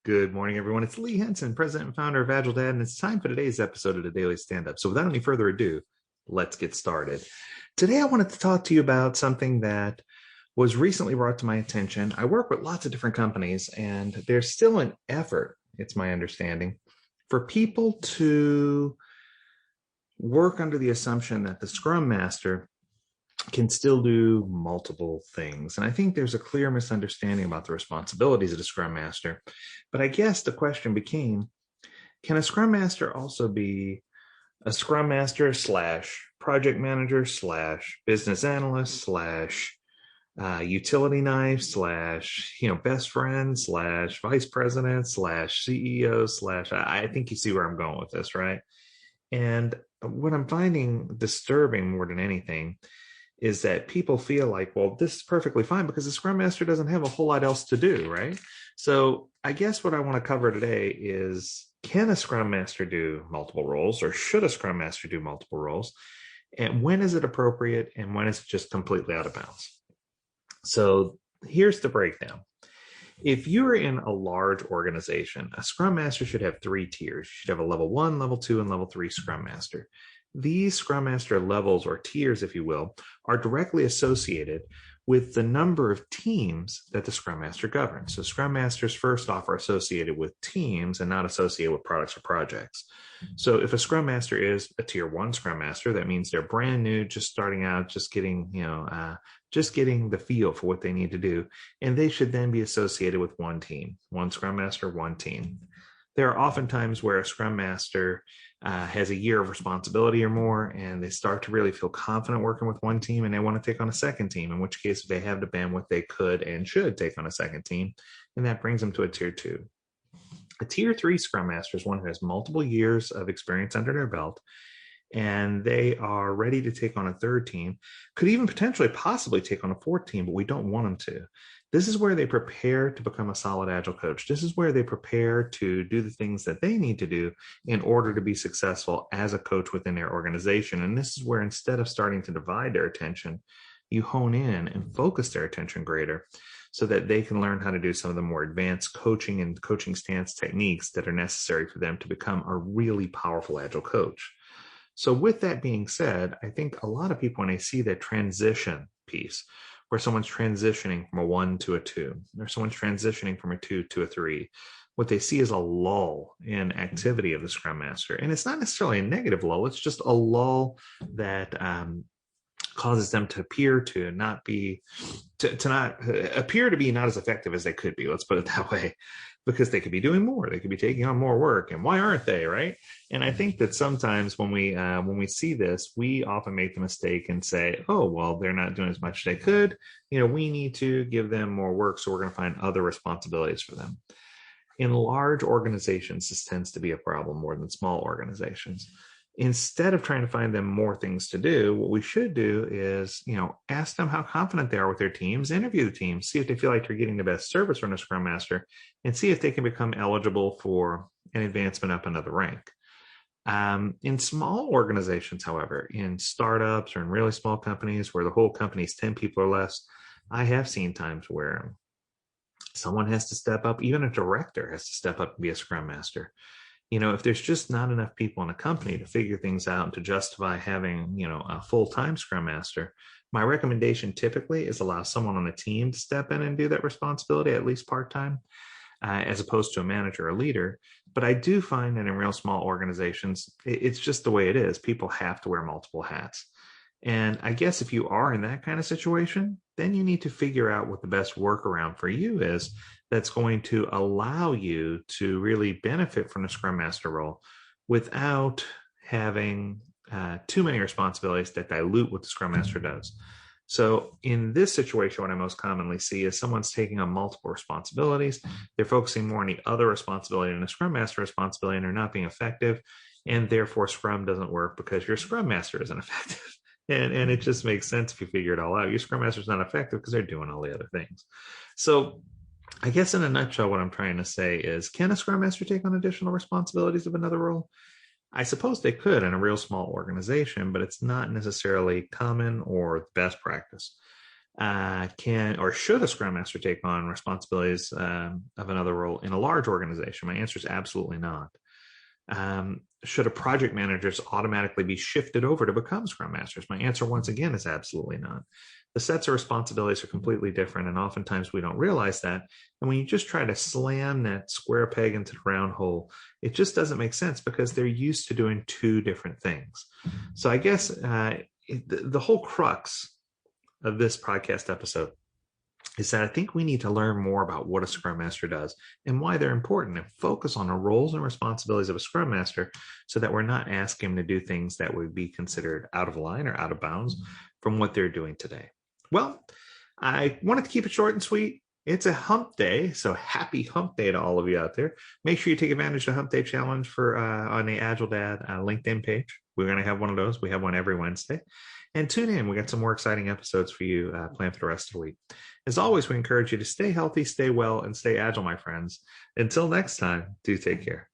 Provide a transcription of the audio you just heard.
Good morning, everyone. It's Lee Henson, president and founder of Agile Dad, and it's time for today's episode of the Daily Stand-Up. So without any further ado, let's get started. Today, I wanted to talk to you about something that was recently brought to my attention. I work with lots of different companies, and there's still an effort, it's my understanding, for people to work under the assumption that the Scrum Master can still do multiple things. And I think there's a clear misunderstanding about the responsibilities of the Scrum Master. But I guess the question became, can a Scrum Master also be a Scrum Master slash project manager slash business analyst slash utility knife slash best friend slash vice president slash CEO slash I think you see where I'm going with this, right? And what I'm finding disturbing more than anything is that people feel like, well, this is perfectly fine because the Scrum Master doesn't have a whole lot else to do, right? So I guess what I want to cover today is, can a Scrum Master do multiple roles, or should a Scrum Master do multiple roles? And when is it appropriate, and when is it just completely out of bounds? So here's the breakdown. If you're in a large organization, a Scrum Master should have 3 tiers. You should have a level 1, level 2, and level 3 Scrum Master. These Scrum Master levels, or tiers, if you will, are directly associated with the number of teams that the Scrum Master governs. So Scrum Masters, first off, are associated with teams and not associated with products or projects. So if a Scrum Master is a tier 1 Scrum Master, that means they're brand new, just starting out, just getting the feel for what they need to do. And they should then be associated with one team, one Scrum Master, one team. There are often times where a Scrum Master has a year of responsibility or more, and they start to really feel confident working with one team, and they want to take on a second team, in which case, if they have the bandwidth, they could and should take on a second team, and that brings them to a tier 2. A tier 3 Scrum Master is one who has multiple years of experience under their belt, and they are ready to take on a third team, could even potentially possibly take on a fourth team, but we don't want them to. This is where they prepare to become a solid Agile coach. This is where they prepare to do the things that they need to do in order to be successful as a coach within their organization. And this is where, instead of starting to divide their attention, you hone in and focus their attention greater so that they can learn how to do some of the more advanced coaching and coaching stance techniques that are necessary for them to become a really powerful Agile coach. So with that being said, I think a lot of people, when they see that transition piece, where someone's transitioning from a 1 to a 2, or someone's transitioning from a 2 to a 3, what they see is a lull in activity of the Scrum Master. And it's not necessarily a negative lull, it's just a lull that causes them to appear to not be, to not appear to be not as effective as they could be. Let's put it that way, because they could be doing more, they could be taking on more work, and why aren't they, right? And I think that sometimes when we see this, we often make the mistake and say, oh, well, they're not doing as much as they could. We need to give them more work, so we're going to find other responsibilities for them. In large organizations, this tends to be a problem more than small organizations. Instead of trying to find them more things to do, what we should do is, ask them how confident they are with their teams, interview the team, see if they feel like they're getting the best service from a Scrum Master, and see if they can become eligible for an advancement up another rank. In small organizations, however, in startups or in really small companies where the whole company is 10 people or less, I have seen times where someone has to step up, even a director has to step up and be a Scrum Master. If there's just not enough people in a company to figure things out and to justify having, a full-time Scrum Master, my recommendation typically is allow someone on the team to step in and do that responsibility, at least part-time, as opposed to a manager or leader. But I do find that in real small organizations, it's just the way it is. People have to wear multiple hats. And I guess if you are in that kind of situation, then you need to figure out what the best workaround for you is that's going to allow you to really benefit from the Scrum Master role without having too many responsibilities that dilute what the Scrum Master does. So in this situation, what I most commonly see is someone's taking on multiple responsibilities. They're focusing more on the other responsibility than the Scrum Master responsibility, and they're not being effective. And therefore, Scrum doesn't work because your Scrum Master isn't effective. And it just makes sense if you figure it all out. Your Scrum Master is not effective because they're doing all the other things. So I guess in a nutshell, what I'm trying to say is, can a Scrum Master take on additional responsibilities of another role? I suppose they could in a real small organization, but it's not necessarily common or best practice. can or should a Scrum Master take on responsibilities of another role in a large organization? My answer is absolutely not. Should a project manager just automatically be shifted over to become Scrum Masters? My answer, once again, is absolutely not. The sets of responsibilities are completely different, and oftentimes we don't realize that. And when you just try to slam that square peg into the round hole, it just doesn't make sense because they're used to doing two different things. So I guess the whole crux of this podcast episode is that I think we need to learn more about what a Scrum Master does and why they're important, and focus on the roles and responsibilities of a Scrum Master so that we're not asking them to do things that would be considered out of line or out of bounds from what they're doing today. Well, I wanted to keep it short and sweet. It's a hump day, so happy hump day to all of you out there. Make sure you take advantage of the hump day challenge for on the Agile Dad LinkedIn page. We're going to have one of those. We have one every Wednesday. And tune in. We got some more exciting episodes for you planned for the rest of the week. As always, we encourage you to stay healthy, stay well, and stay agile, my friends. Until next time, do take care.